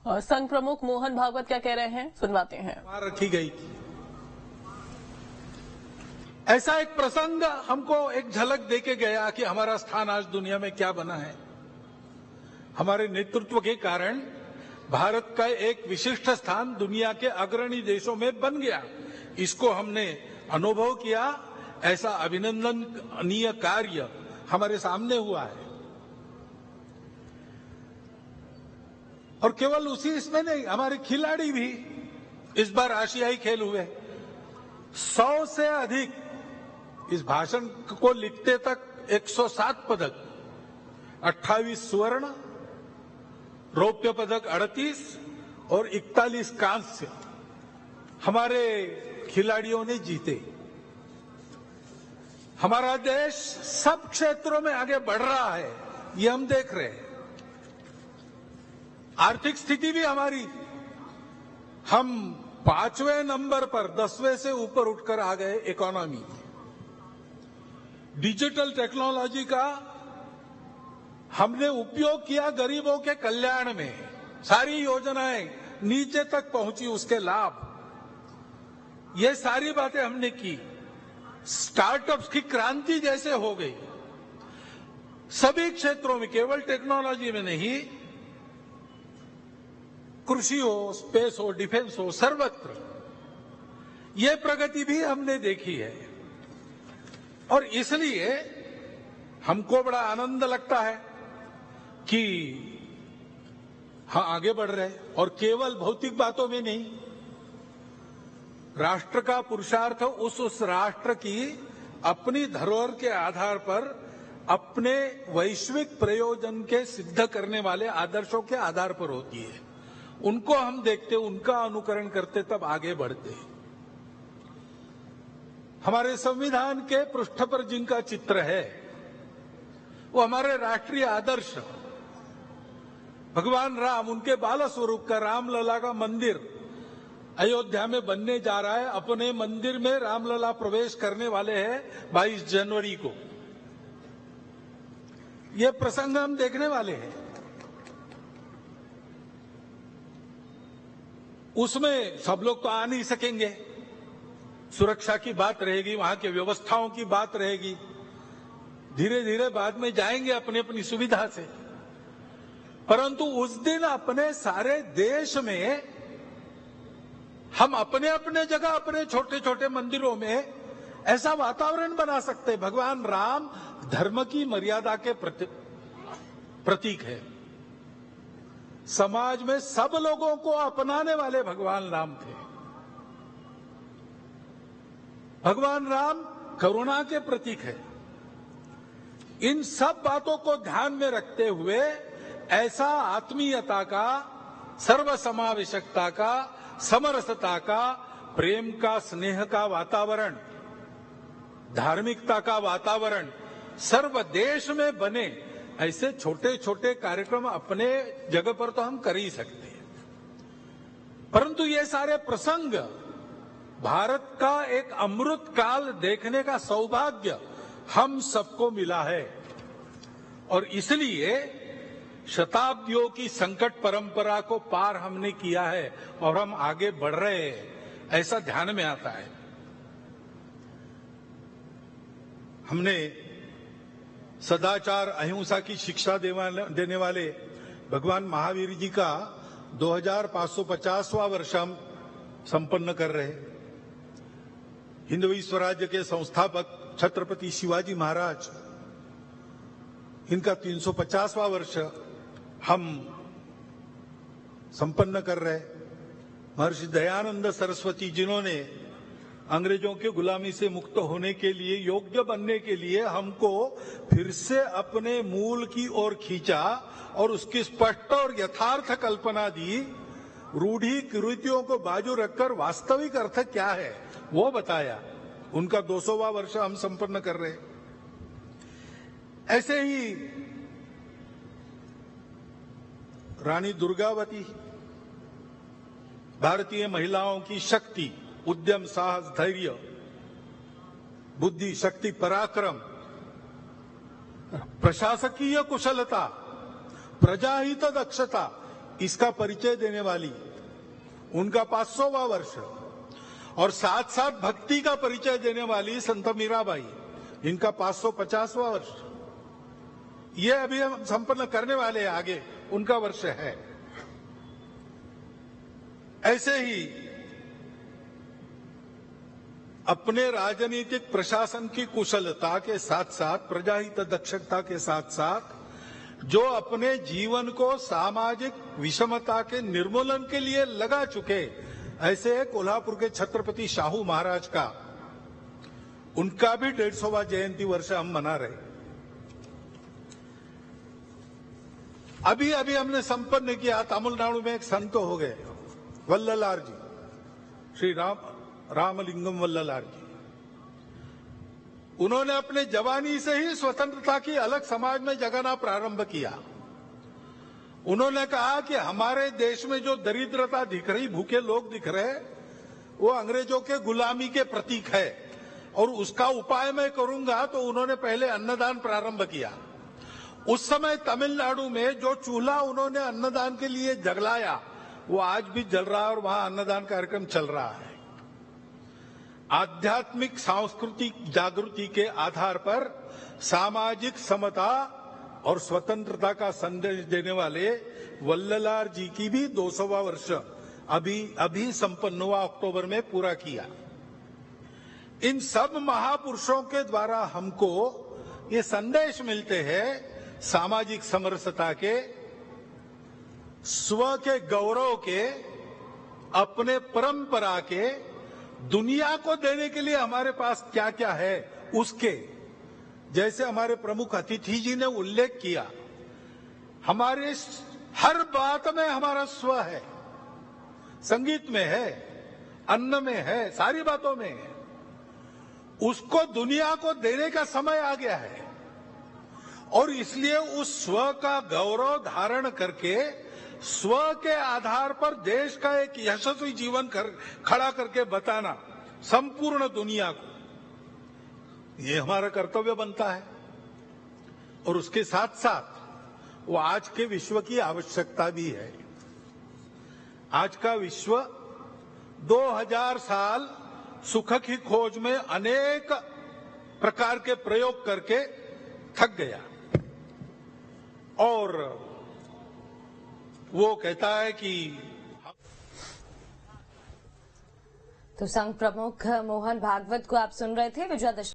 संघ प्रमुख मोहन भागवत क्या कह रहे हैं, सुनवाते हैं। रखी गई ऐसा एक प्रसंग हमको एक झलक देके गया कि हमारा स्थान आज दुनिया में क्या बना है। हमारे नेतृत्व के कारण भारत का एक विशिष्ट स्थान दुनिया के अग्रणी देशों में बन गया। इसको हमने अनुभव किया। ऐसा अभिनंदनीय कार्य हमारे सामने हुआ है। और केवल उसी इसमें नहीं, हमारे खिलाड़ी भी इस बार आशियाई खेल हुए। 100 से अधिक, इस भाषण को लिखते तक 107 पदक, 28 स्वर्ण, रौप्य पदक 38 और 41 कांस्य हमारे खिलाड़ियों ने जीते। हमारा देश सब क्षेत्रों में आगे बढ़ रहा है, ये हम देख रहे हैं। आर्थिक स्थिति भी हमारी, हम 5वें नंबर पर 10वें से ऊपर उठकर आ गए इकोनॉमी। डिजिटल टेक्नोलॉजी का हमने उपयोग किया गरीबों के कल्याण में। सारी योजनाएं नीचे तक पहुंची, उसके लाभ, ये सारी बातें हमने की। स्टार्टअप्स की क्रांति जैसे हो गई सभी क्षेत्रों में, केवल टेक्नोलॉजी में नहीं, कृषि हो, स्पेस हो, डिफेंस हो, सर्वत्र ये प्रगति भी हमने देखी है। और इसलिए हमको बड़ा आनंद लगता है कि हाँ, आगे बढ़ रहे हैं। और केवल भौतिक बातों में नहीं, राष्ट्र का पुरुषार्थ उस राष्ट्र की अपनी धरोहर के आधार पर अपने वैश्विक प्रयोजन के सिद्ध करने वाले आदर्शों के आधार पर होती है। उनको हम देखते, उनका अनुकरण करते, तब आगे बढ़ते। हमारे संविधान के पृष्ठ पर जिनका चित्र है वो हमारे राष्ट्रीय आदर्श भगवान राम, उनके बाल स्वरूप का रामलला का मंदिर अयोध्या में बनने जा रहा है। अपने मंदिर में रामलला प्रवेश करने वाले हैं 22 जनवरी को। यह प्रसंग हम देखने वाले हैं। उसमें सब लोग तो आ नहीं सकेंगे, सुरक्षा की बात रहेगी, वहां की व्यवस्थाओं की बात रहेगी। धीरे धीरे बाद में जाएंगे अपनी अपनी सुविधा से। परंतु उस दिन अपने सारे देश में हम अपने अपने जगह, अपने छोटे छोटे मंदिरों में ऐसा वातावरण बना सकते हैं। भगवान राम धर्म की मर्यादा के प्रतीक है। समाज में सब लोगों को अपनाने वाले भगवान राम थे। भगवान राम करुणा के प्रतीक है। इन सब बातों को ध्यान में रखते हुए ऐसा आत्मीयता का, सर्वसमावेशकता का, समरसता का, प्रेम का, स्नेह का वातावरण, धार्मिकता का वातावरण सर्व देश में बने, ऐसे छोटे छोटे कार्यक्रम अपने जगह पर तो हम कर ही सकते हैं। परंतु ये सारे प्रसंग भारत का एक अमृत काल देखने का सौभाग्य हम सबको मिला है। और इसलिए शताब्दियों की संकट परंपरा को पार हमने किया है और हम आगे बढ़ रहे हैं, ऐसा ध्यान में आता है। हमने सदाचार, अहिंसा की शिक्षा देने वाले भगवान महावीर जी का 2550वां वर्ष हम संपन्न कर रहे हैं। हिंदवी स्वराज्य के संस्थापक छत्रपति शिवाजी महाराज, इनका 350वां वर्ष हम संपन्न कर रहे। महर्षि दयानंद सरस्वती, जिन्होंने अंग्रेजों के गुलामी से मुक्त होने के लिए, योग्य बनने के लिए हमको फिर से अपने मूल की ओर खींचा और उसकी स्पष्ट और यथार्थ कल्पना दी। रूढ़ी कुरीतियों को बाजू रखकर वास्तविक अर्थ क्या है वो बताया। उनका 200वां वर्ष हम संपन्न कर रहे। ऐसे ही रानी दुर्गावती, भारतीय महिलाओं की शक्ति, उद्यम, साहस, धैर्य, बुद्धि, शक्ति, पराक्रम, प्रशासकीय कुशलता, प्रजाहित दक्षता, इसका परिचय देने वाली उनका 500वां वर्ष, और साथ साथ भक्ति का परिचय देने वाली संत मीराबाई, इनका 550वां वर्ष। ये अभी हम संपन्न करने वाले हैं, आगे उनका वर्ष है। ऐसे ही अपने राजनीतिक प्रशासन की कुशलता के साथ साथ, प्रजाहित दक्षता के साथ साथ, जो अपने जीवन को सामाजिक विषमता के निर्मूलन के लिए लगा चुके, ऐसे कोल्हापुर के छत्रपति शाहू महाराज का, उनका भी 150वां जयंती वर्ष हम मना रहे। अभी अभी हमने संपन्न किया, तमिलनाडु में एक संत हो गए, वल्ललार जी, श्री रामलिंगम वल्ललार जी। उन्होंने अपने जवानी से ही स्वतंत्रता की अलग समाज में जगाना प्रारंभ किया। उन्होंने कहा कि हमारे देश में जो दरिद्रता दिख रही, भूखे लोग दिख रहे, वो अंग्रेजों के गुलामी के प्रतीक है, और उसका उपाय मैं करूंगा। तो उन्होंने पहले अन्नदान प्रारंभ किया। उस समय तमिलनाडु में जो चूल्हा उन्होंने अन्नदान के लिए जलाया, वो आज भी जल रहा है और वहां अन्नदान कार्यक्रम चल रहा है। आध्यात्मिक सांस्कृतिक जागृति के आधार पर सामाजिक समता और स्वतंत्रता का संदेश देने वाले वल्ललार जी की भी 200वां वर्ष अभी संपन्न हुआ, अक्टूबर में पूरा किया। इन सब महापुरुषों के द्वारा हमको ये संदेश मिलते हैं सामाजिक समरसता के, स्व के गौरव के, अपने परंपरा के, दुनिया को देने के लिए हमारे पास क्या क्या है उसके। जैसे हमारे प्रमुख अतिथि जी ने उल्लेख किया, हमारे हर बात में हमारा स्व है, संगीत में है, अन्न में है, सारी बातों में है। उसको दुनिया को देने का समय आ गया है, और इसलिए उस स्व का गौरव धारण करके स्व के आधार पर देश का एक यशस्वी जीवन खड़ा करके बताना संपूर्ण दुनिया को, ये हमारा कर्तव्य बनता है। और उसके साथ साथ वो आज के विश्व की आवश्यकता भी है। आज का विश्व 2000 साल सुख की खोज में अनेक प्रकार के प्रयोग करके थक गया, और वो कहता है कि तो संघ प्रमुख मोहन भागवत को आप सुन रहे थे। विजयादशमी